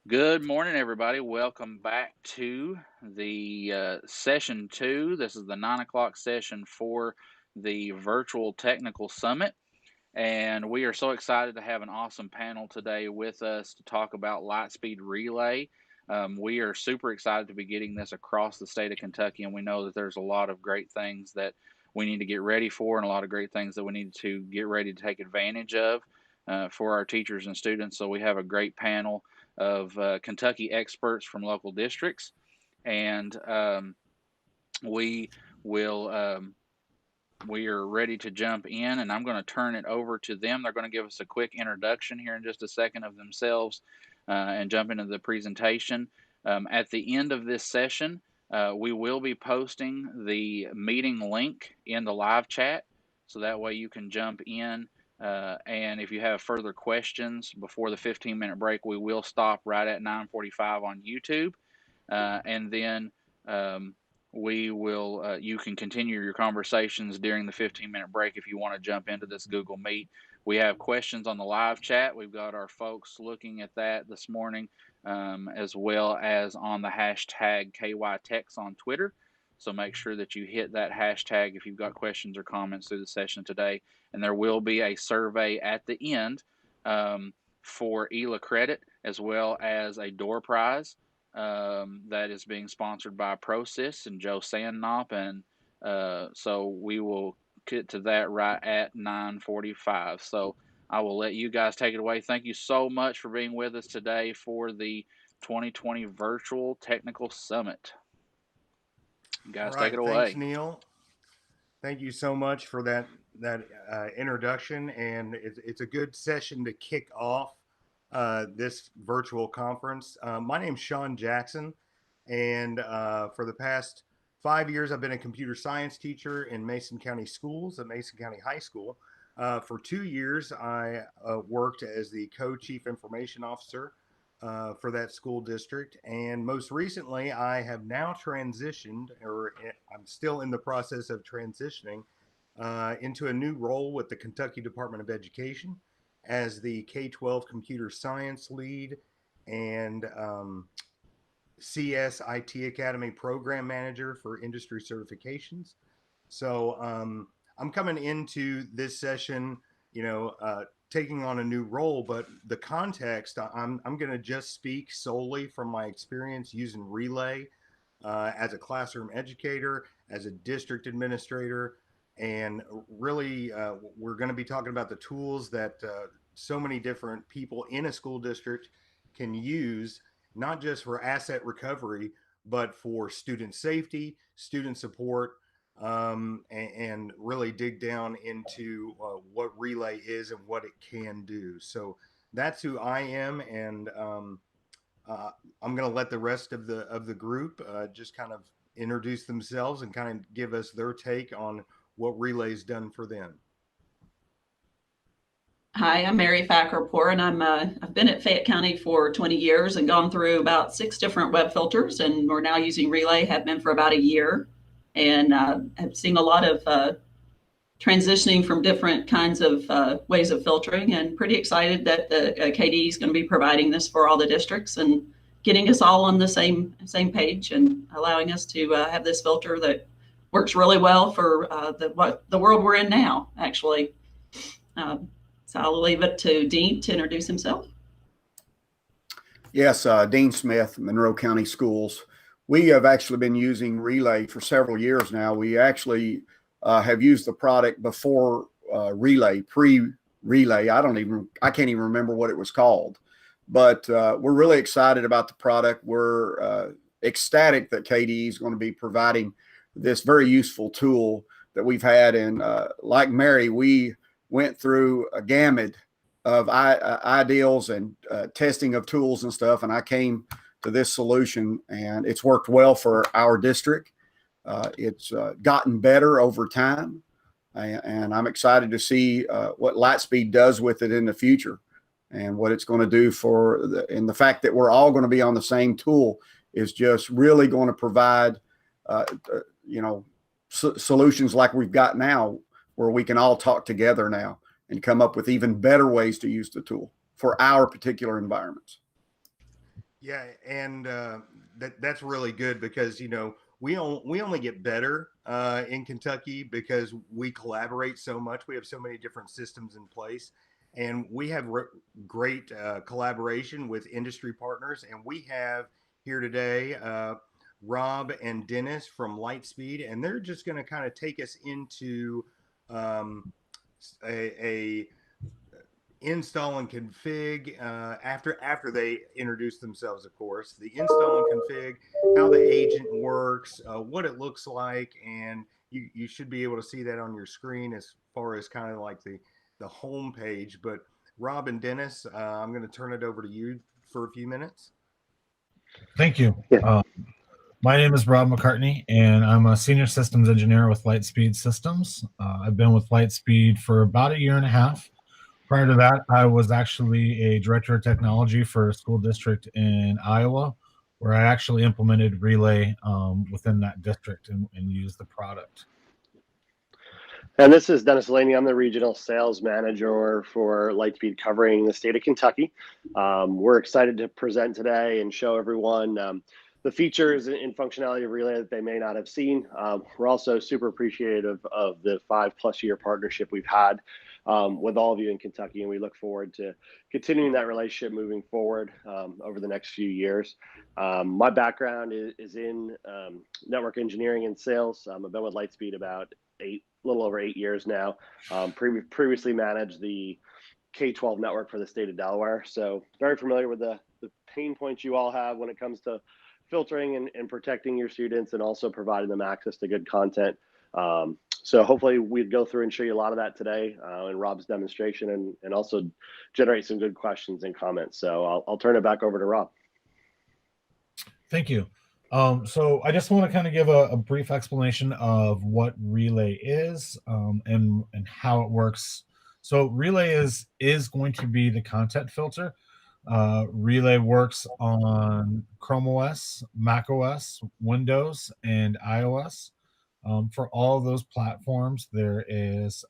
Good morning, everybody. Welcome back to the session 2. This is the 9 o'clock session for the virtual technical summit. And we are so excited to have an awesome panel today with us to talk about Lightspeed Relay. We are super excited to be getting this across the state of Kentucky, and we know that there's a lot of great things that we need to get ready for and a lot of great things that we need to get ready to take advantage of for our teachers and students. So we have a great panel of Kentucky experts from local districts, and we will we are ready to jump in, and I'm going to turn it over to them. They're going to give us a quick introduction here in just a second of themselves and jump into the presentation. At the end of this session, we will be posting the meeting link in the live chat, so that way you can jump in. And if you have further questions before the 15-minute break, we will stop right at 9:45 on YouTube. And then we will you can continue your conversations during the 15-minute break if you want to jump into this Google Meet. We have questions on the live chat. We've got our folks looking at that this morning, as well as on the hashtag KYTechs on Twitter. So make sure that you hit that hashtag if you've got questions or comments through the session today. And there will be a survey at the end for ELA credit, as well as a door prize that is being sponsored by ProSys and Joe Sandnop. And so we will get to that right at 9:45. So I will let you guys take it away. Thank you so much for being with us today for the 2020 Virtual Technical Summit. You guys take it away. Thanks, Neil. Thank you so much for that introduction, and it's a good session to kick off this virtual conference. My name's Sean Jackson, and for the past 5 years, I've been a computer science teacher in Mason County Schools at Mason County High School. For 2 years, I worked as the co-chief information officer for that school district. And most recently, I have now transitioned, or I'm still in the process of transitioning into a new role with the Kentucky Department of Education as the K12 computer science lead and CS IT Academy program manager for industry certifications. So I'm coming into this session, taking on a new role, but the context, I'm going to just speak solely from my experience using Relay as a classroom educator, as a district administrator, and really we're going to be talking about the tools that so many different people in a school district can use, not just for asset recovery, but for student safety, student support, and really dig down into what Relay is and what it can do. So that's who I am, and I'm going to let the rest of the group just kind of introduce themselves and kind of give us their take on what Relay's done for them. Hi, I'm Mary Fackerpour, and I've been at Fayette County for 20 years and gone through about 6 different web filters, and we're now using Relay, have been for about a year, and have seen a lot of transitioning from different kinds of ways of filtering, and pretty excited that the KD is going to be providing this for all the districts and getting us all on the same page and allowing us to have this filter that works really well for the world we're in now, actually. So I'll leave it to Dean to introduce himself. Yes, Dean Smith, Monroe County Schools. We have actually been using Relay for several years now. We actually have used the product before Relay, pre-Relay. I can't even remember what it was called. But we're really excited about the product. We're ecstatic that KDE is going to be providing this very useful tool that we've had. And like Mary, we went through a gamut of ideals and testing of tools and stuff, and I came to this solution, and it's worked well for our district. It's gotten better over time, and I'm excited to see what Lightspeed does with it in the future and what it's going to do and the fact that we're all going to be on the same tool is just really going to provide solutions like we've got now, where we can all talk together now and come up with even better ways to use the tool for our particular environments. Yeah, and that's really good because we only get better in Kentucky because we collaborate so much. We have so many different systems in place, and we have great collaboration with industry partners. And we have here today Rob and Dennis from Lightspeed, and they're just going to kind of take us into um, a install and config after they introduce themselves, of course, the install and config, how the agent works, what it looks like, and you should be able to see that on your screen as far as kind of like the home page. But Rob and Dennis, I'm going to turn it over to you for a few minutes. Thank you. Yeah. My name is Rob McCartney, and I'm a senior systems engineer with Lightspeed Systems. I've been with Lightspeed for about a year and a half. Prior to that, I was actually a director of technology for a school district in Iowa, where I actually implemented Relay within that district and used the product. And this is Dennis Delaney. I'm the regional sales manager for Lightspeed covering the state of Kentucky. We're excited to present today and show everyone the features and functionality of Relay that they may not have seen. We're also super appreciative of the 5+ year partnership we've had with all of you in Kentucky, and we look forward to continuing that relationship moving forward over the next few years. My background is in network engineering and sales. I've been with Lightspeed about a little over 8 years now. Previously managed the K12 network for the state of Delaware, so very familiar with the pain points you all have when it comes to filtering and protecting your students, and also providing them access to good content. So hopefully we'd go through and show you a lot of that today in Rob's demonstration, and also generate some good questions and comments. So I'll turn it back over to Rob. Thank you. So I just want to kind of give a brief explanation of what Relay is and how it works. So Relay is going to be the content filter. Relay works on Chrome OS, Mac OS, Windows, and iOS. For all of those platforms, there is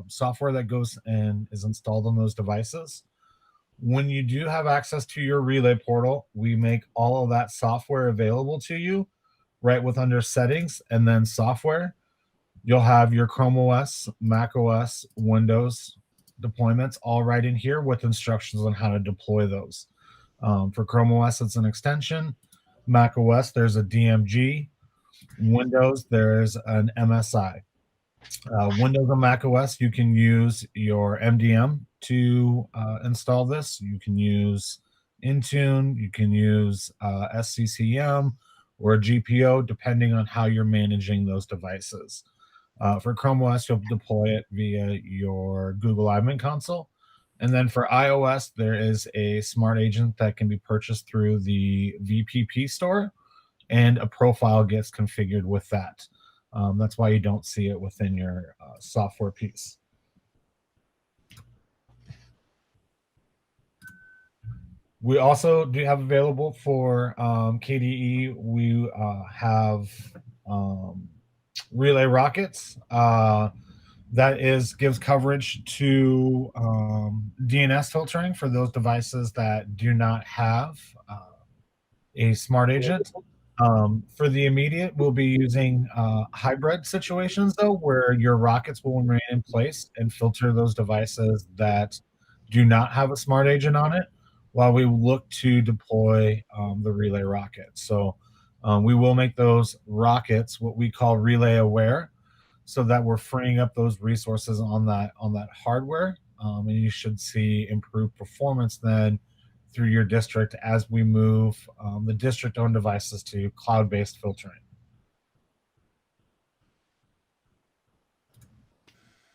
software that goes and is installed on those devices. When you do have access to your Relay portal, we make all of that software available to you right with under settings and then software. You'll have your Chrome OS, Mac OS, Windows deployments all right in here with instructions on how to deploy those. For Chrome OS, it's an extension. Mac OS, there's a DMG. Windows, there's an MSI. Windows and Mac OS, you can use your MDM to install this. You can use InTune, you can use SCCM or GPO, depending on how you're managing those devices. For Chrome OS, you'll deploy it via your Google Admin Console. And then for iOS, there is a smart agent that can be purchased through the VPP store, and a profile gets configured with that. That's why you don't see it within your software piece. We also do have available for KDE, we have Relay Rockets. That gives coverage to DNS filtering for those devices that do not have a smart agent. For the immediate, we'll be using hybrid situations, though, where your rockets will remain in place and filter those devices that do not have a smart agent on it, while we look to deploy the Relay rockets. So we will make those rockets what we call relay aware, so that we're freeing up those resources on that hardware, and you should see improved performance then through your district as we move the district-owned devices to cloud-based filtering.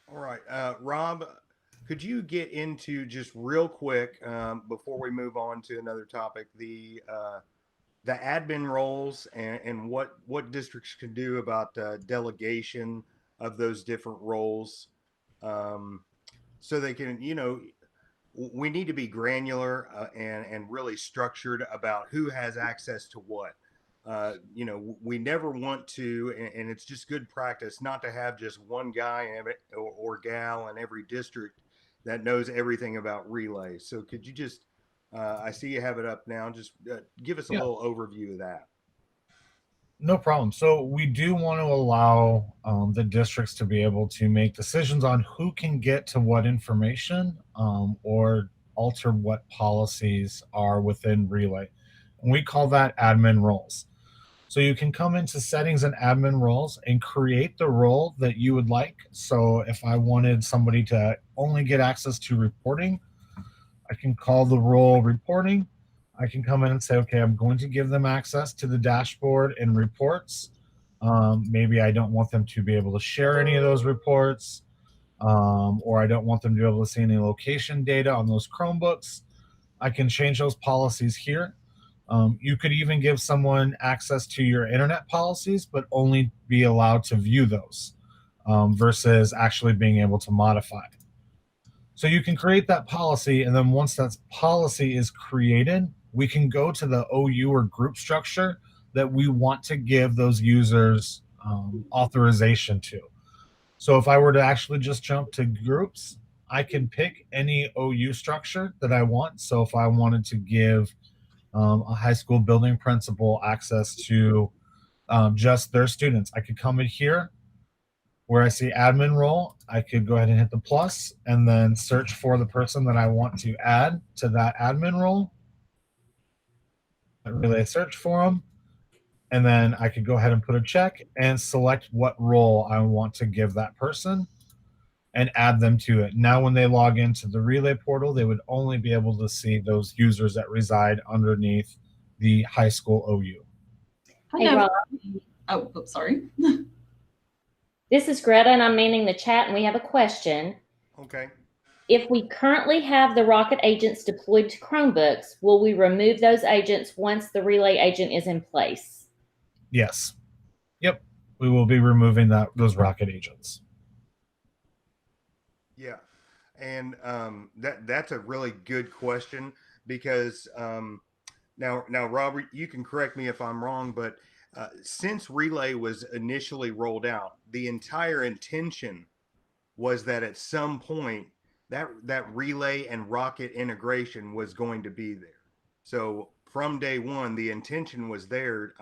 All right, Rob, could you get into just real quick before we move on to another topic, the admin roles and what districts can do about delegation of those different roles, so they can, we need to be granular and really structured about who has access to what. We never want to, and it's just good practice not to have just one guy or gal in every district that knows everything about Relay. So could you just I see you have it up now. Just give us a Yeah. little overview of that. No problem. So we do want to allow the districts to be able to make decisions on who can get to what information, or alter what policies are within Relay. And we call that admin roles. So you can come into settings and admin roles and create the role that you would like. So if I wanted somebody to only get access to reporting, I can call the role reporting. I can come in and say, okay, I'm going to give them access to the dashboard and reports. Maybe I don't want them to be able to share any of those reports, or I don't want them to be able to see any location data on those Chromebooks. I can change those policies here. You could even give someone access to your internet policies, but only be allowed to view those, versus actually being able to modify. So you can create that policy, and then once that policy is created, we can go to the OU or group structure that we want to give those users authorization to. So if I were to actually just jump to groups, I can pick any OU structure that I want. So if I wanted to give a high school building principal access to just their students, I could come in here where I see admin role. I could go ahead and hit the plus and then search for the person that I want to add to that admin role. I relay search for them. And then I could go ahead and put a check and select what role I want to give that person and add them to it. Now, when they log into the Relay portal, they would only be able to see those users that reside underneath the high school OU. Hey, Rob. Oh, sorry. This is Greta, and I'm manning the chat, and we have a question. Okay. If we currently have the Rocket agents deployed to Chromebooks, will we remove those agents once the Relay agent is in place? Yes. Yep. We will be removing those Rocket agents. Yeah, and that's a really good question, because now Robert, you can correct me if I'm wrong, but since Relay was initially rolled out, the entire intention was that at some point that Relay and Rocket integration was going to be there. So from day one, the intention was there.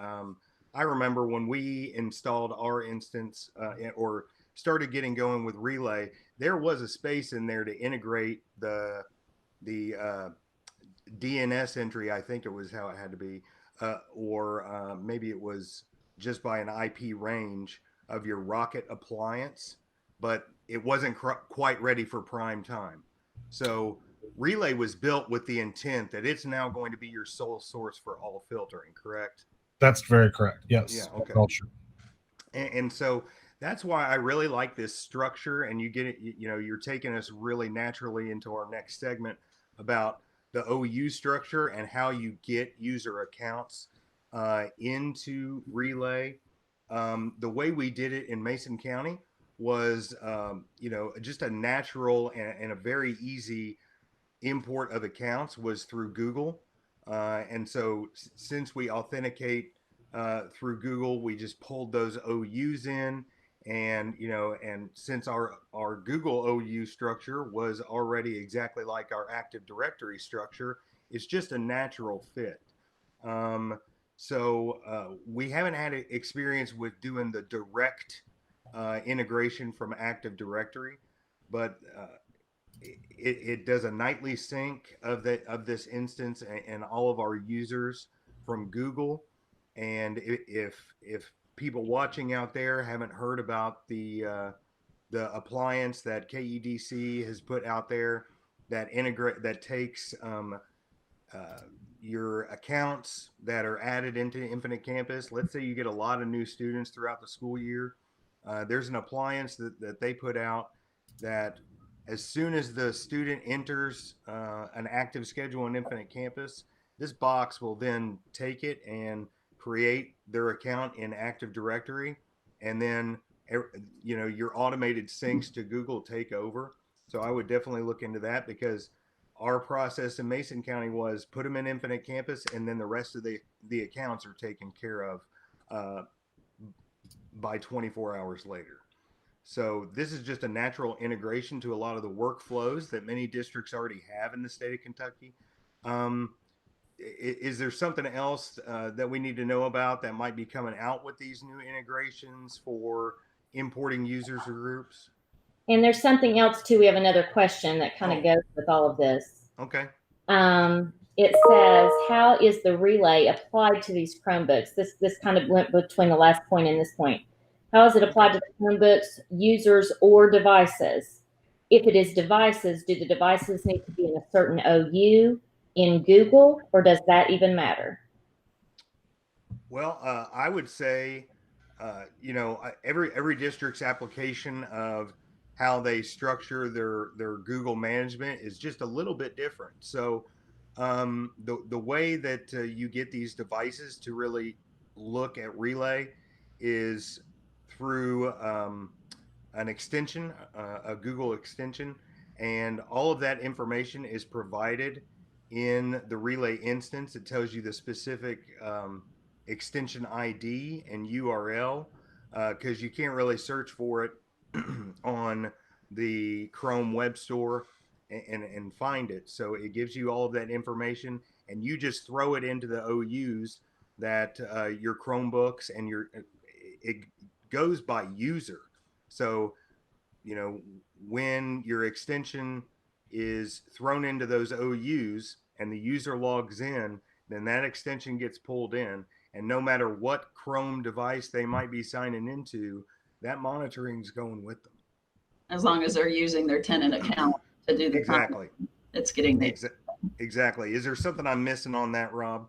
I remember when we installed our instance or started getting going with Relay, there was a space in there to integrate the DNS entry. I think it was how it had to be, or maybe it was just by an IP range of your Rocket appliance, but it wasn't quite ready for prime time. So Relay was built with the intent that it's now going to be your sole source for all filtering, correct? That's very correct. Yes. Yeah. Okay. Culture. And so that's why I really like this structure. And you get it, you're taking us really naturally into our next segment about the OU structure and how you get user accounts into Relay. The way we did it in Mason County was, just a natural and a very easy import of accounts was through Google. And so since we authenticate through Google, we just pulled those OUs in, and since our Google OU structure was already exactly like our Active Directory structure, it's just a natural fit. So we haven't had experience with doing the direct integration from Active Directory, but it does a nightly sync of this instance and all of our users from Google. And if people watching out there haven't heard about the appliance that KEDC has put out there that takes your accounts that are added into Infinite Campus. Let's say you get a lot of new students throughout the school year. There's an appliance that they put out that as soon as the student enters an active schedule in Infinite Campus, this box will then take it and create their account in Active Directory, and then your automated syncs to Google take over. So I would definitely look into that, because our process in Mason County was put them in Infinite Campus, and then the rest of the accounts are taken care of by 24 hours later. So this is just a natural integration to a lot of the workflows that many districts already have in the state of Kentucky. Is there something else that we need to know about that might be coming out with these new integrations for importing users or groups? And there's something else too. We have another question that kind of goes with all of this. Okay. It says, how is the relay applied to these Chromebooks? This kind of went between the last point and this point. How is it applied to the Chromebooks, users, or devices? If it is devices, do the devices need to be in a certain OU in Google, or does that even matter? Well, I would say, every district's application of how they structure their Google management is just a little bit different. So the way that you get these devices to really look at Relay is through an extension, a Google extension, and all of that information is provided in the Relay instance. It tells you the specific extension ID and URL because you can't really search for it on the Chrome Web Store and find it. So it gives you all of that information, and you just throw it into the OUs that your Chromebooks and it goes by user. So when your extension is thrown into those OUs and the user logs in, then that extension gets pulled in, and no matter what Chrome device they might be signing into, that monitoring is going with them. As long as they're using their tenant account to do the exactly, it's getting there. Exactly. Is there something I'm missing on that, Rob?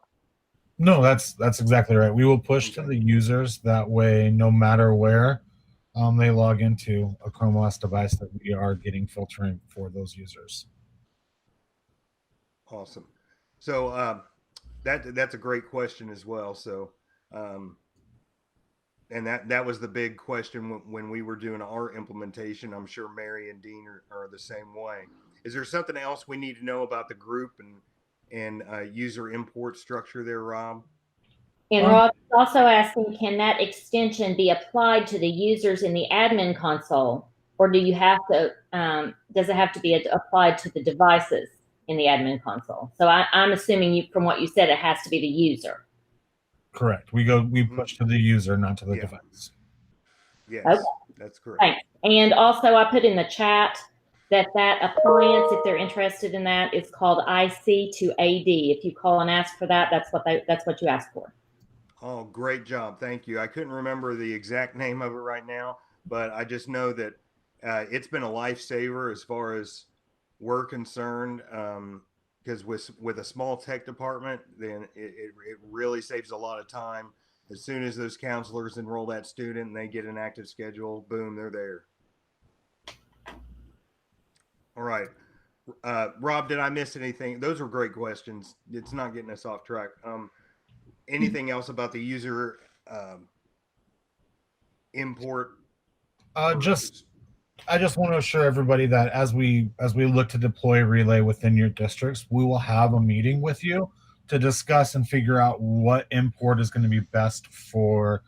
No, that's exactly right. We will push to the users. That way, no matter where they log into a Chrome OS device, that we are getting filtering for those users. Awesome. So that's a great question as well. So and that was the big question when we were doing our implementation. I'm sure Mary and Dean are the same way. Is there something else we need to know about the group and user import structure there, Rob? And Rob is also asking, can that extension be applied to the users in the admin console, or do you have to? Does it have to be applied to the devices in the admin console? So I'm assuming from what you said, it has to be the user. Correct. We push to the user, not to the device. Yes, okay. That's correct. Thanks. And also, I put in the chat that appliance, if they're interested in that, is called IC to AD. If you call and ask for that, that's what you ask for. Oh, great job. Thank you. I couldn't remember the exact name of it right now, but I just know that it's been a lifesaver as far as we're concerned. Because with a small tech department, then it really saves a lot of time. As soon as those counselors enroll that student and they get an active schedule, boom, they're there. All right. Rob, did I miss anything? Those were great questions. It's not getting us off track. Anything else about the user import? I just want to assure everybody that as we look to deploy Relay within your districts, we will have a meeting with you to discuss and figure out what import is going to be best for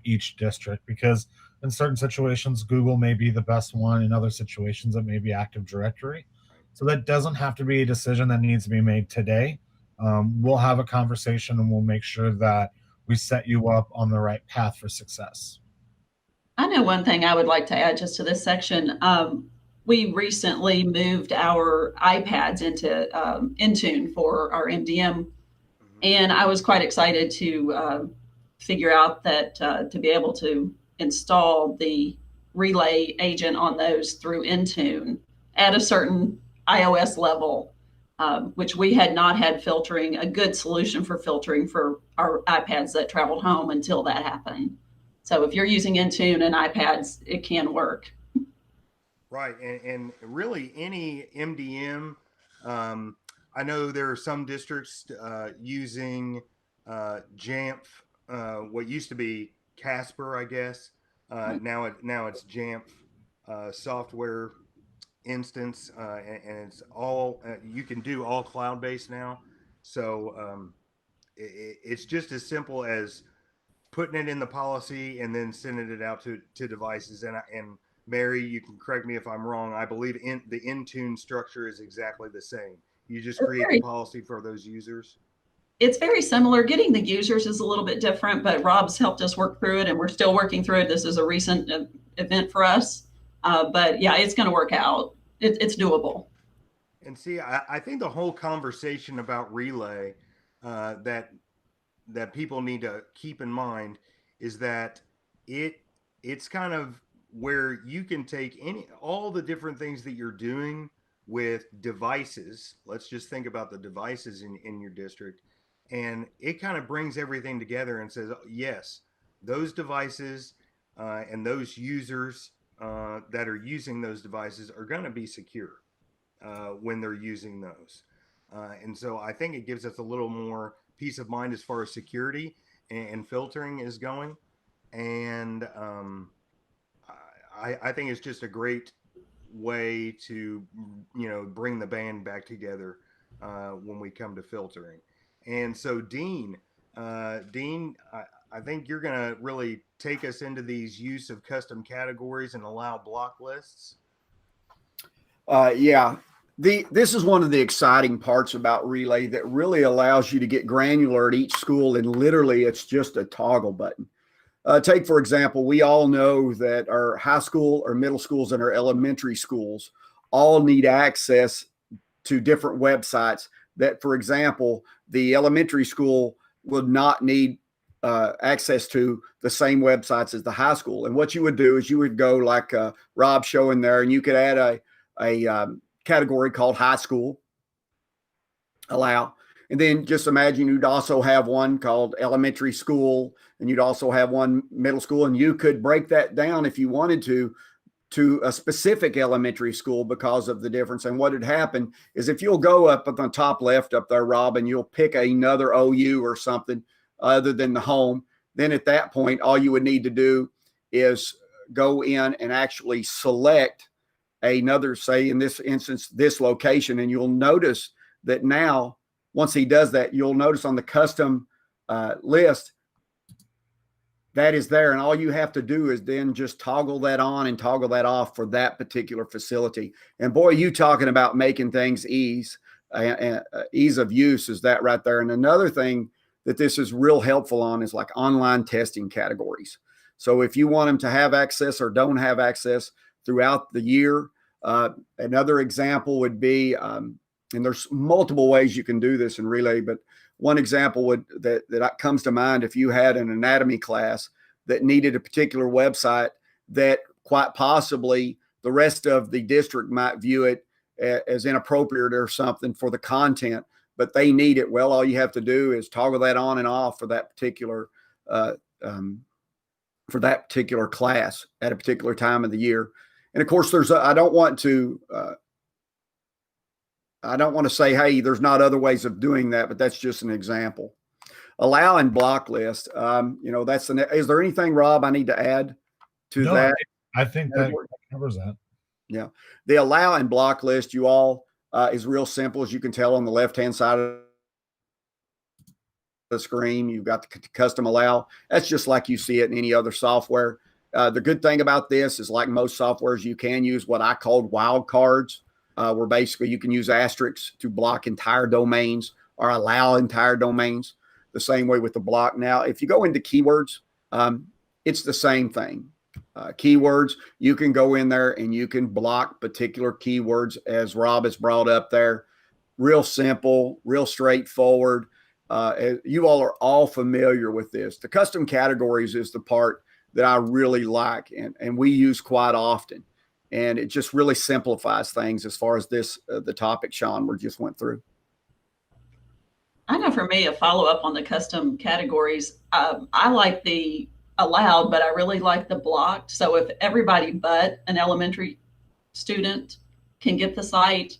each district. Because in certain situations, Google may be the best one. In other situations, it may be Active Directory. So that doesn't have to be a decision that needs to be made today. We'll have a conversation and we'll make sure that we set you up on the right path for success. I know one thing I would like to add just to this section. We recently moved our iPads into InTune for our MDM, and I was quite excited to figure out that to be able to install the Relay agent on those through InTune at a certain iOS level, which we had not had filtering, a good solution for filtering for our iPads that traveled home until that happened. So if you're using InTune and iPads, it can work. Right, and really any MDM. I know there are some districts using Jamf, what used to be Casper, I guess. Now it's Jamf software instance, and it's all you can do all cloud based now. So it's just as simple as putting it in the policy and then sending it out to devices. And Mary, you can correct me if I'm wrong. I believe the InTune structure is exactly the same. You just create the policy for those users? It's very similar. Getting the users is a little bit different, but Rob's helped us work through it, and we're still working through it. This is a recent event for us. But yeah, it's going to work out. It's doable. And see, I think the whole conversation about Relay that people need to keep in mind is that it's kind of where you can take all the different things that you're doing with devices. Let's just think about the devices in your district, and it kind of brings everything together and says, yes, those devices and those users that are using those devices are going to be secure when they're using those. And so I think it gives us a little more peace of mind as far as security and filtering is going. And I think it's just a great way to, bring the band back together when we come to filtering. And so Dean, I think you're going to really take us into these use of custom categories and allow block lists. Yeah. This is one of the exciting parts about Relay that really allows you to get granular at each school, and literally it's just a toggle button. Take, for example, we all know that our high school, our middle schools, and our elementary schools all need access to different websites that, for example, the elementary school would not need access to the same websites as the high school. And what you would do is you would go like Rob showing there, and you could add a category called high school, allow. And then just imagine you'd also have one called elementary school, and you'd also have one middle school, and you could break that down if you wanted to a specific elementary school because of the difference. And what would happen is if you'll go up at the top left up there, Rob, and you'll pick another OU or something other than the home, then at that point, all you would need to do is go in and actually select another, say in this instance, this location. And you'll notice that now, once he does that, you'll notice on the custom list that is there. And all you have to do is then just toggle that on and toggle that off for that particular facility. And boy, you talking about making things ease of use is that right there. And another thing that this is real helpful on is like online testing categories. So if you want them to have access or don't have access throughout the year, another example would be, and there's multiple ways you can do this in Relay, but one example that comes to mind, if you had an anatomy class that needed a particular website that quite possibly the rest of the district might view it as inappropriate or something for the content, but they need it. Well, all you have to do is toggle that on and off for that particular class at a particular time of the year. And of course, I don't want to say, hey, there's not other ways of doing that, but that's just an example. Allow and block list. Is there anything, Rob, I need to add to that? I think that covers that. Yeah. The allow and block list, you all, is real simple. As you can tell on the left-hand side of the screen, you've got the custom allow. That's just like you see it in any other software. The good thing about this is, like most softwares, you can use what I called wildcards, where basically you can use asterisks to block entire domains or allow entire domains, the same way with the block. Now, if you go into keywords, it's the same thing. Keywords, you can go in there and you can block particular keywords, as Rob has brought up there. Real simple, real straightforward. You all are all familiar with this. The custom categories is the part that I really like and we use quite often. And it just really simplifies things as far as the topic, Sean, we just went through. I know for me, a follow-up on the custom categories, I like the allowed, but I really like the blocked. So if everybody but an elementary student can get the site,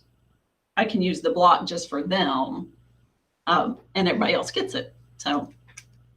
I can use the block just for them, and everybody else gets it. So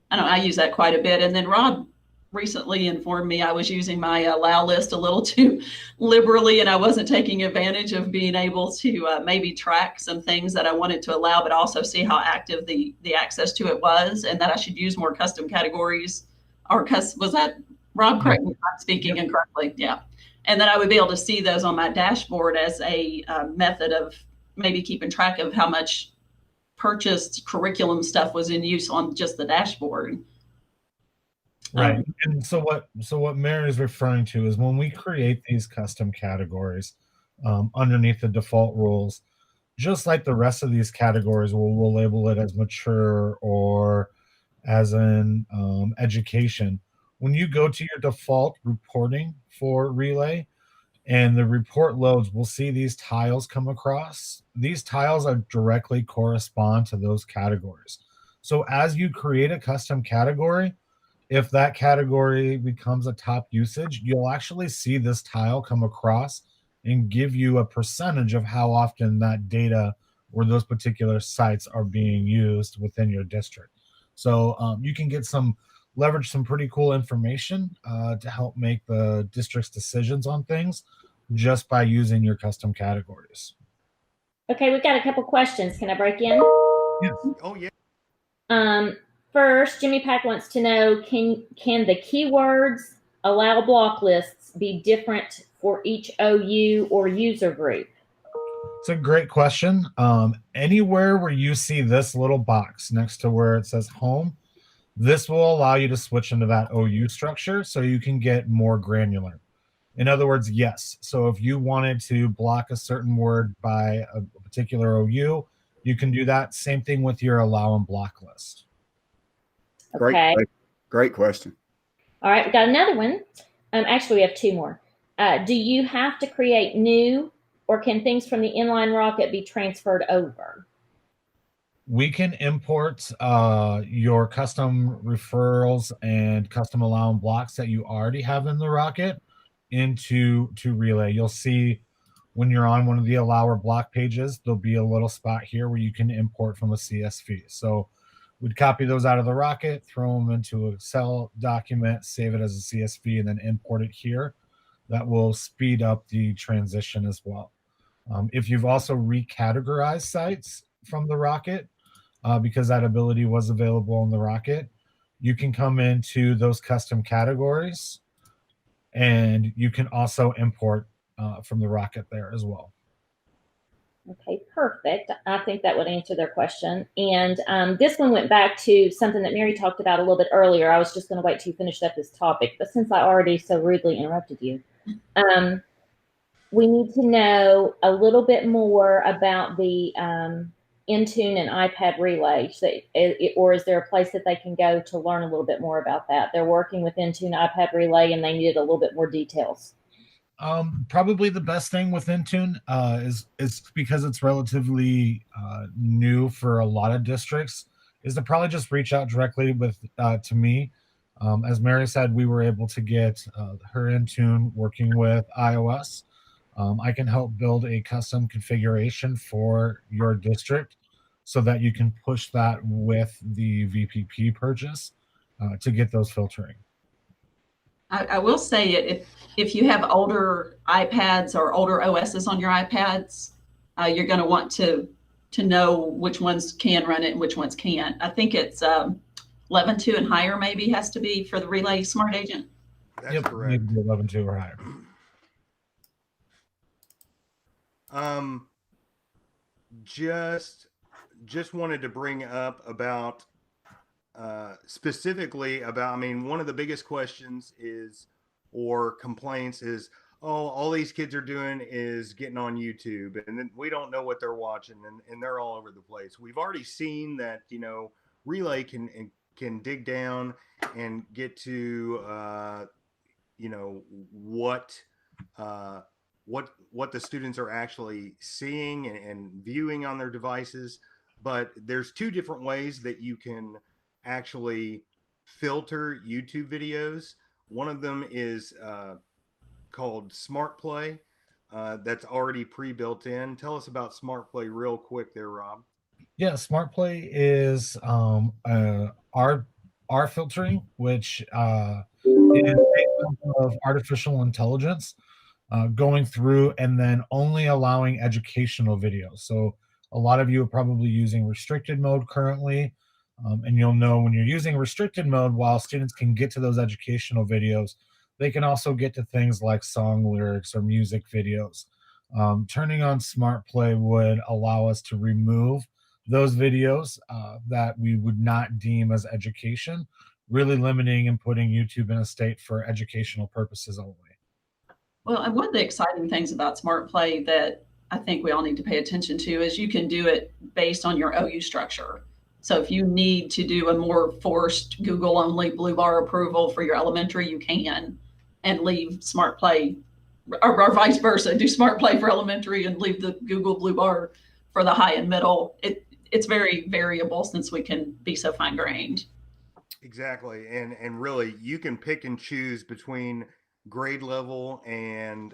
I use that quite a bit. And then Rob recently informed me I was using my allow list a little too liberally, and I wasn't taking advantage of being able to maybe track some things that I wanted to allow, but also see how active the access to it was, and that I should use more custom categories. Or was that Rob? Correct me if I'm speaking incorrectly. Yeah. And then I would be able to see those on my dashboard as a method of maybe keeping track of how much purchased curriculum stuff was in use on just the dashboard. Right. And so what Mary is referring to is when we create these custom categories underneath the default rules, just like the rest of these categories, we'll label it as mature or as in education. When you go to your default reporting for Relay and the report loads, we'll see these tiles come across. These tiles are directly correspond to those categories. So as you create a custom category, if that category becomes a top usage, you'll actually see this tile come across and give you a percentage of how often that data or those particular sites are being used within your district. So you can get leverage some pretty cool information to help make the district's decisions on things just by using your custom categories. Okay, we've got a couple questions. Can I break in? Yes. Oh yeah. First, Jimmy Pack wants to know, can the keywords allow block lists be different for each OU or user group? It's a great question. Anywhere where you see this little box next to where it says home, this will allow you to switch into that OU structure so you can get more granular. In other words, yes. So if you wanted to block a certain word by a particular OU, you can do that. Same thing with your allow and block list. Okay. Great question. All right, we got another one. Actually, we have two more. Do you have to create new, or can things from the inline rocket be transferred over? We can import your custom referrals and custom allow and blocks that you already have in the rocket into Relay. You'll see when you're on one of the allow or block pages, there'll be a little spot here where you can import from a CSV. So we'd copy those out of the rocket, throw them into an Excel document, save it as a CSV, and then import it here. That will speed up the transition as well. If you've also recategorized sites from the rocket, because that ability was available on the rocket, you can come into those custom categories and you can also import from the rocket there as well. Okay, perfect. I think that would answer their question. And this one went back to something that Mary talked about a little bit earlier. I was just going to wait till you finished up this topic, but since I already so rudely interrupted you, we need to know a little bit more about the InTune and iPad Relay. Or is there a place that they can go to learn a little bit more about that? They're working with InTune iPad Relay and they needed a little bit more details. Probably the best thing with InTune is because it's relatively new for a lot of districts, is to probably just reach out directly to me. As Mary said, we were able to get her InTune working with iOS. I can help build a custom configuration for your district so that you can push that with the VPP purchase to get those filtering. I will say if you have older iPads or older OSs on your iPads, you're going to want to know which ones can run it and which ones can't. I think it's 11.2 and higher maybe has to be for the Relay Smart Agent. That's correct. 11.2 or higher. Just wanted to bring up about specifically about, I mean, one of the biggest questions is, or complaints is, oh, all these kids are doing is getting on YouTube and then we don't know what they're watching and they're all over the place. We've already seen that, you know, Relay can dig down and get to, you know, what the students are actually seeing and viewing on their devices. But there's two different ways that you can actually filter YouTube videos. One of them is called Smart Play. That's already pre-built in. Tell us about Smart Play real quick there, Rob. Yeah, Smart Play is our filtering, which is based of artificial intelligence, going through and then only allowing educational videos. So a lot of you are probably using restricted mode currently, and you'll know when you're using restricted mode, while students can get to those educational videos, they can also get to things like song lyrics or music videos. Turning on Smart Play would allow us to remove those videos that we would not deem as education, really limiting and putting YouTube in a state for educational purposes only. Well, and one of the exciting things about Smart Play that I think we all need to pay attention to is you can do it based on your OU structure. So if you need to do a more forced Google only blue bar approval for your elementary, you can, and leave Smart Play, or vice versa, do Smart Play for elementary and leave the Google blue bar for the high and middle. It's very variable since we can be so fine grained. Exactly. And really you can pick and choose between grade level and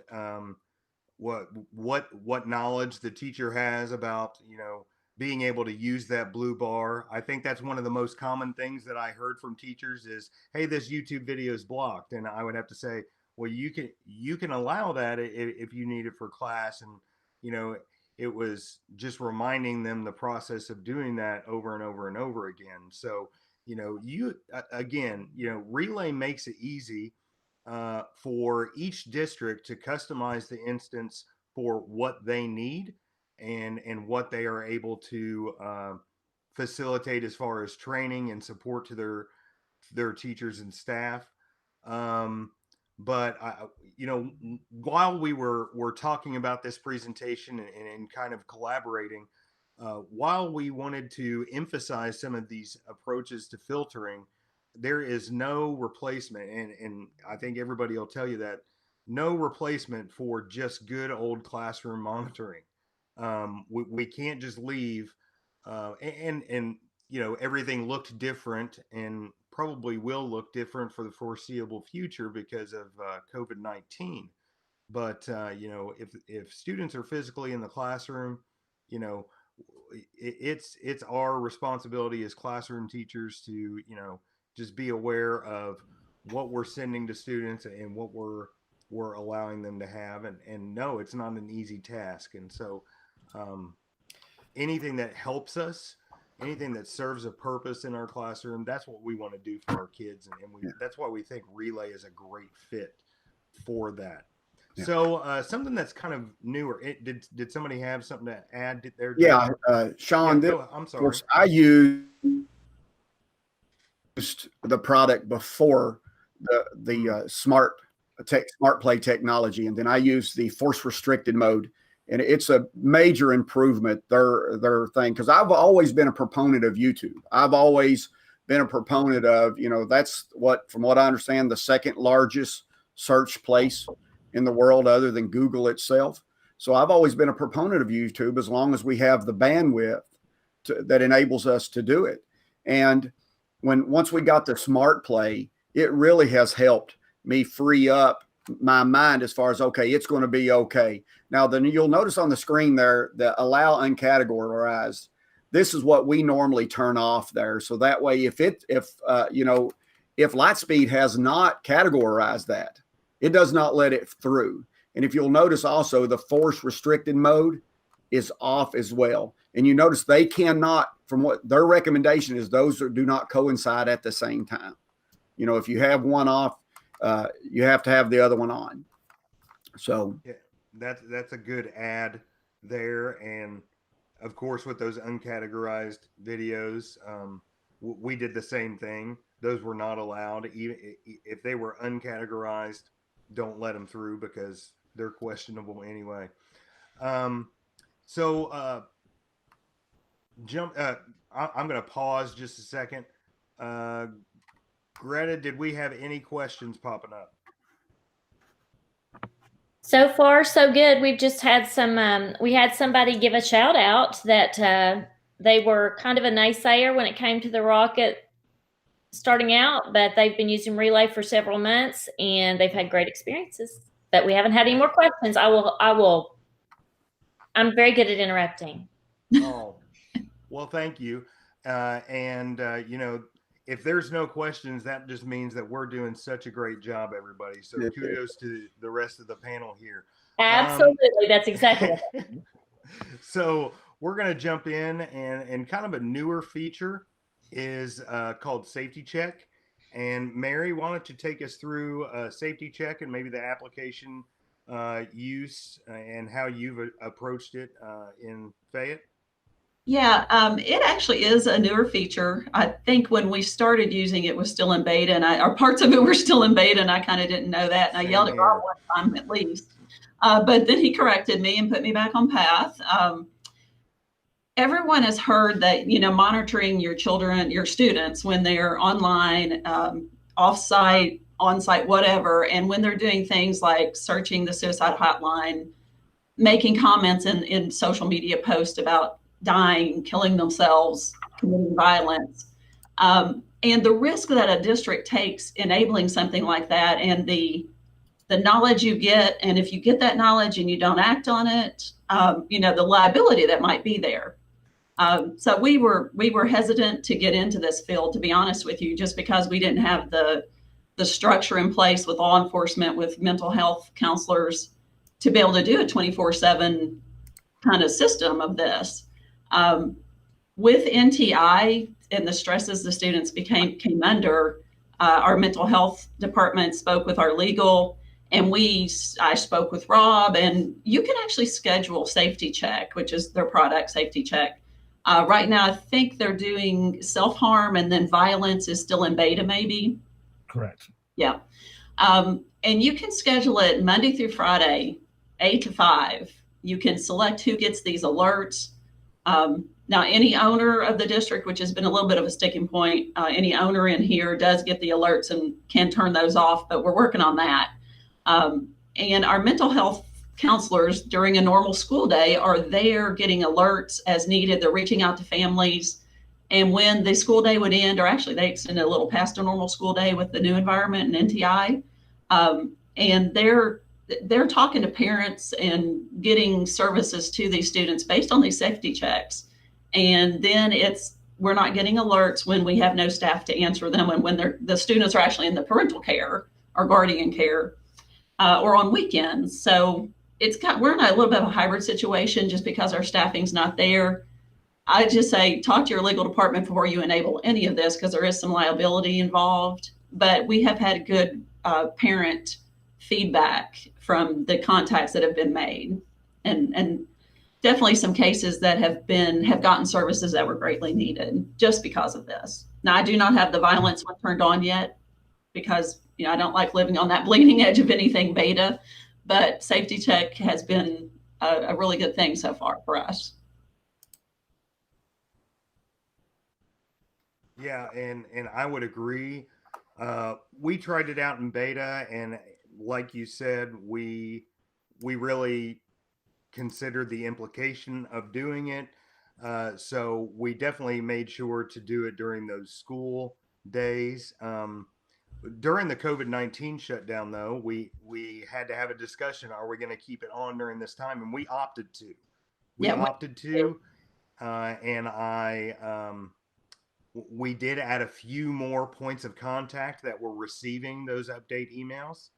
what knowledge the teacher has about, being able to use that blue bar. I think that's one of the most common things that I heard from teachers is, hey, this YouTube video is blocked. And I would have to say, well, you can allow that if you need it for class. And, it was just reminding them the process of doing that over and over and over again. So, Relay makes it easy for each district to customize the instance for what they need and what they are able to facilitate as far as training and support to their teachers and staff. But while we were talking about this presentation and kind of collaborating, while we wanted to emphasize some of these approaches to filtering, there is no replacement, and I think everybody will tell you that, no replacement for just good old classroom monitoring. We can't just leave, and everything looked different and probably will look different for the foreseeable future because of COVID-19. But if students are physically in the classroom, it's our responsibility as classroom teachers to just be aware of what we're sending to students and what we're allowing them to have, and no, it's not an easy task. And so anything that helps us, anything that serves a purpose in our classroom, that's what we want to do for our kids, and that's why we think Relay is a great fit for that. Yeah. So something that's kind of newer. Did somebody have something to add there? Yeah, Sean. Yeah, I'm sorry. Of course, I used the product before the Smart Play technology, and then I used the force restricted mode, and it's a major improvement. Their thing, because I've always been a proponent of YouTube. I've always been a proponent of that's from what I understand, the second largest search place in the world other than Google itself. So I've always been a proponent of YouTube as long as we have the bandwidth that enables us to do it. And once we got the Smart Play, it really has helped me free up my mind as far as, okay, it's going to be okay. Now, then you'll notice on the screen there, the allow uncategorized. This is what we normally turn off there. So that way, if Lightspeed has not categorized that, it does not let it through. And if you'll notice also, the force restricted mode is off as well. And you notice they cannot, from what their recommendation is, those do not coincide at the same time. If you have one off, you have to have the other one on. So yeah, that's a good add there. And of course, with those uncategorized videos, we did the same thing. Those were not allowed. Even if they were uncategorized, don't let them through because they're questionable anyway. I'm going to pause just a second. Greta, did we have any questions popping up? So far, so good. We've just had we had somebody give a shout out that they were kind of a naysayer when it came to the rocket starting out, but they've been using Relay for several months and they've had great experiences. But we haven't had any more questions. I'm very good at interrupting. Oh, well, thank you. If there's no questions, that just means that we're doing such a great job, everybody. So kudos to the rest of the panel here. Absolutely. That's exactly it. So we're going to jump in, and kind of a newer feature is called Safety Check. And Mary, why don't you take us through Safety Check and maybe the application use and how you've approached it in Fayette? Yeah, it actually is a newer feature. I think when we started using it, was still in beta, and or parts of it were still in beta, and I kind of didn't know that. And I yelled at Rob one time at least, but then he corrected me and put me back on path. Everyone has heard that, monitoring your children, your students, when they're online, off-site, on-site, whatever, and when they're doing things like searching the suicide hotline, making comments in social media posts about dying, killing themselves, committing violence. And the risk that a district takes enabling something like that, and the knowledge you get, and if you get that knowledge and you don't act on it, the liability that might be there. So we were hesitant to get into this field, to be honest with you, just because we didn't have the structure in place with law enforcement, with mental health counselors, to be able to do a 24/7 kind of system of this. With NTI and the stresses the students came under, our mental health department spoke with our legal, and I spoke with Rob, and you can actually schedule Safety Check, which is their product, Safety Check. Right now, I think they're doing self-harm, and then violence is still in beta, maybe. Correct. Yeah. And you can schedule it Monday through Friday, 8 to 5. You can select who gets these alerts. Now, any owner of the district, which has been a little bit of a sticking point, any owner in here does get the alerts and can turn those off, but we're working on that. And our mental health counselors during a normal school day are there getting alerts as needed. They're reaching out to families. And when the school day would end, or actually they extended a little past a normal school day with the new environment and NTI, and they're talking to parents and getting services to these students based on these safety checks. And then we're not getting alerts when we have no staff to answer them, and when the students are actually in the parental care or guardian care, or on weekends. So we're in a little bit of a hybrid situation just because our staffing's not there. I just say, talk to your legal department before you enable any of this, because there is some liability involved. But we have had good parent feedback from the contacts that have been made, and definitely some cases that have gotten services that were greatly needed just because of this. Now, I do not have the violence one turned on yet, because I don't like living on that bleeding edge of anything beta, but Safety Check has been a really good thing so far for us. Yeah, and I would agree. We tried it out in beta, and like you said, we really considered the implication of doing it. So we definitely made sure to do it during those school days. During the COVID-19 shutdown, though, we had to have a discussion. Are we going to keep it on during this time? And we opted to. And we did add a few more points of contact that were receiving those update emails.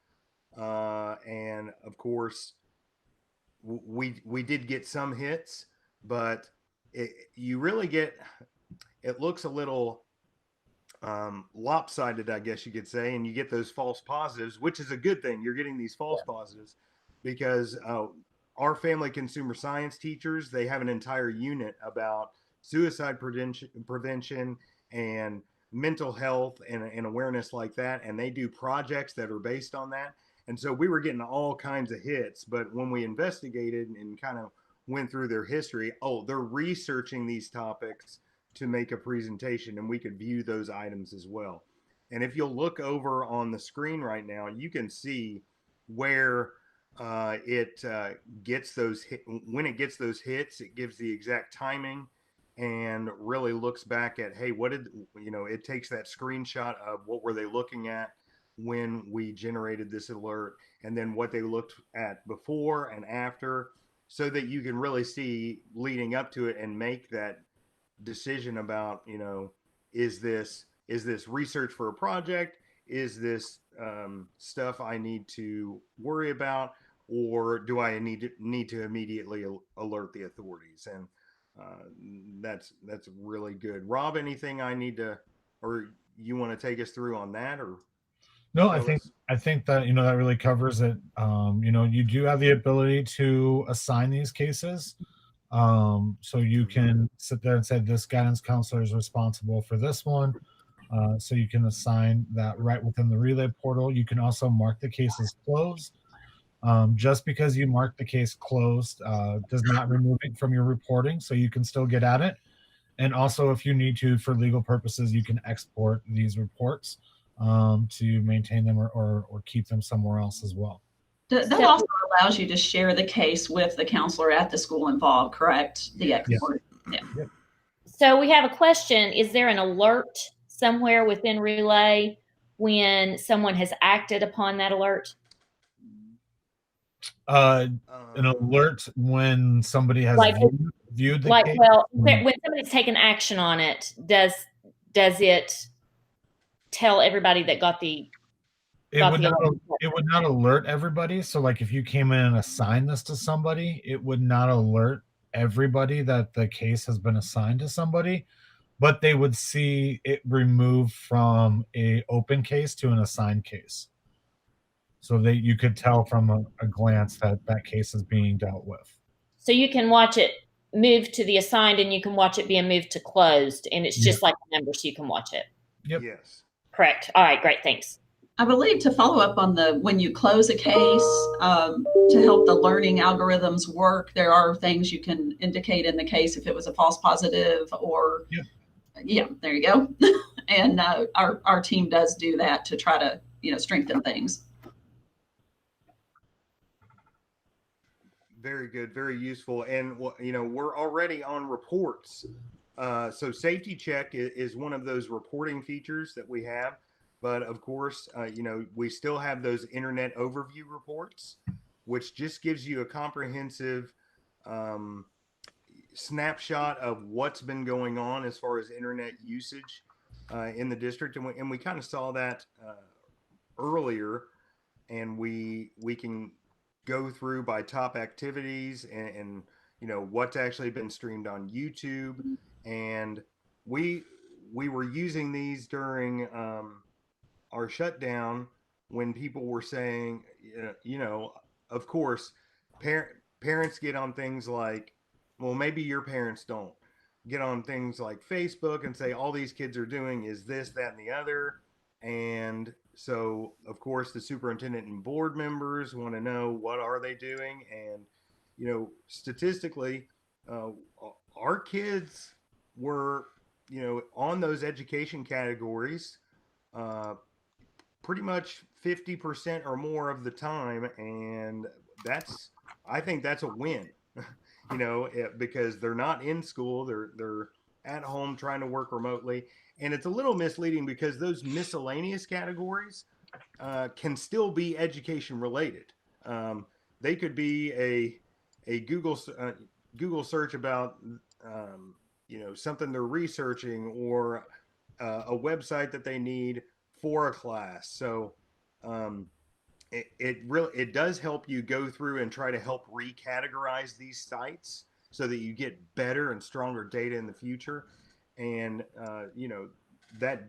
And of course, we did get some hits, but you really it looks a little lopsided, I guess you could say, and you get those false positives, which is a good thing. You're getting these false positives because our family consumer science teachers, they have an entire unit about suicide prevention and mental health and awareness like that, and they do projects that are based on that. And so we were getting all kinds of hits, but when we investigated and kind of went through their history, they're researching these topics to make a presentation, and we could view those items as well. And if you'll look over on the screen right now, you can see where it gets those when it gets those hits. It gives the exact timing and really looks back at, hey, it takes that screenshot of what were they looking at when we generated this alert, and then what they looked at before and after, so that you can really see leading up to it and make that decision about, is this research for a project? Is this stuff I need to worry about, or do I need to immediately alert the authorities? And that's really good. Rob, anything I need to, or you want to take us through on that, or? No, I I think that, that really covers it. You do have the ability to assign these cases. So you can sit there and say this guidance counselor is responsible for this one. So you can assign that right within the Relay portal. You can also mark the case as closed. Just because you mark the case closed does not remove it from your reporting, so you can still get at it. And also, if you need to, for legal purposes, you can export these reports to maintain them or keep them somewhere else as well. That also allows you to share the case with the counselor at the school involved, correct? The export. Yeah. Yep. So we have a question. Is there an alert somewhere within Relay when someone has acted upon that alert? An alert when somebody has viewed the case? Well, when somebody's taken action on it, does it tell everybody that got the it would not alert everybody. So like if you came in and assigned this to somebody, it would not alert everybody that the case has been assigned to somebody, but they would see it removed from a open case to an assigned case. So that you could tell from a glance that case is being dealt with. So you can watch it move to the assigned and you can watch it being moved to closed, and it's just like a number, so you can watch it. Yep. Yes. Correct. All right, great, thanks. I believe to follow up on when you close a case, to help the learning algorithms work, there are things you can indicate in the case if it was a false positive or, yeah, there you go. And our team does do that to try to, strengthen things. Very good, very useful. And, we're already on reports. So Safety Check is one of those reporting features that we have. But of course, we still have those Internet Overview reports, which just gives you a comprehensive snapshot of what's been going on as far as Internet usage in the district. And we kind of saw that earlier. And we can go through by top activities and what's actually been streamed on YouTube. And we were using these during our shutdown when people were saying, of course, parents get on things like, well, maybe your parents don't get on things like Facebook and say all these kids are doing is this, that, and the other. And so, of course, the superintendent and board members want to know what are they doing. And, statistically, our kids were, on those education categories pretty much 50% or more of the time. And I think that's a win, because they're not in school. They're at home trying to work remotely. And it's a little misleading because those miscellaneous categories can still be education related. They could be a Google search about something they're researching or a website that they need for a class. So it does help you go through and try to help recategorize these sites so that you get better and stronger data in the future. And that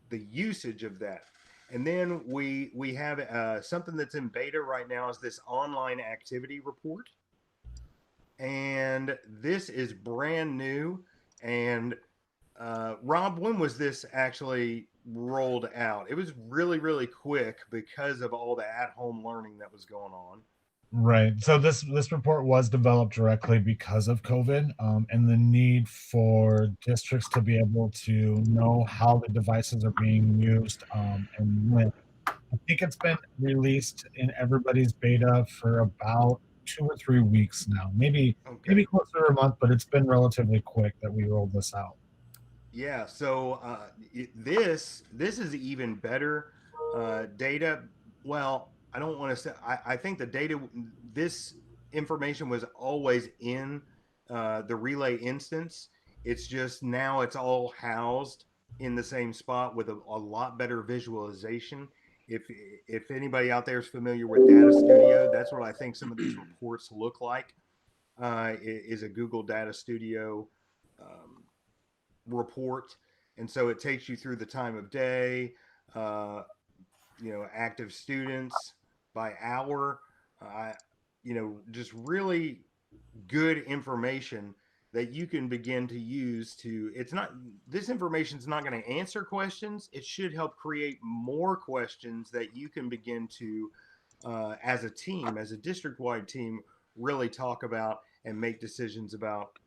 the usage of that. And then we have something that's in beta right now is this online activity report. And this is brand new. And Rob, when was this actually rolled out? It was really, really quick because of all the at-home learning that was going on. Right. So this report was developed directly because of COVID and the need for districts to be able to know how the devices are being used and when. I think it's been released in everybody's beta for about 2 or 3 weeks now, maybe closer to a month, but it's been relatively quick that we rolled this out. Yeah. So this is even better data. Well, I don't want to say, I think the data, this information was always in the Relay instance. It's just now it's all housed in the same spot with a lot better visualization. If anybody out there is familiar with Data Studio, that's what I think some of these reports look like, is a Google Data Studio report. And so it takes you through the time of day, active students by hour, just really good information that you can begin to use to, this information is not going to answer questions. It should help create more questions that you can begin to, as a team, as a district-wide team, really talk about and make decisions about,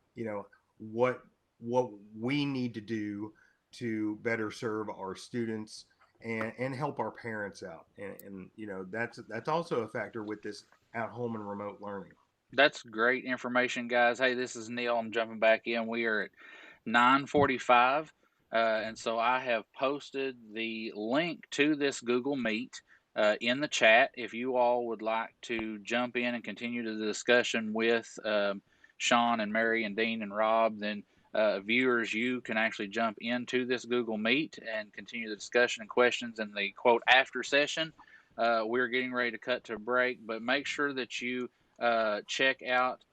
what we need to do to better serve our students and help our parents out. And that's also a factor with this at home and remote learning. That's great information, guys. Hey, this is Neil. I'm jumping back in. We are at 9:45, and so I have posted the link to this Google Meet in the chat. If you all would like to jump in and continue the discussion with Sean and Mary and Dean and Rob, then viewers, you can actually jump into this Google Meet and continue the discussion and questions in the quote after session. We're getting ready to cut to a break, but make sure that you check out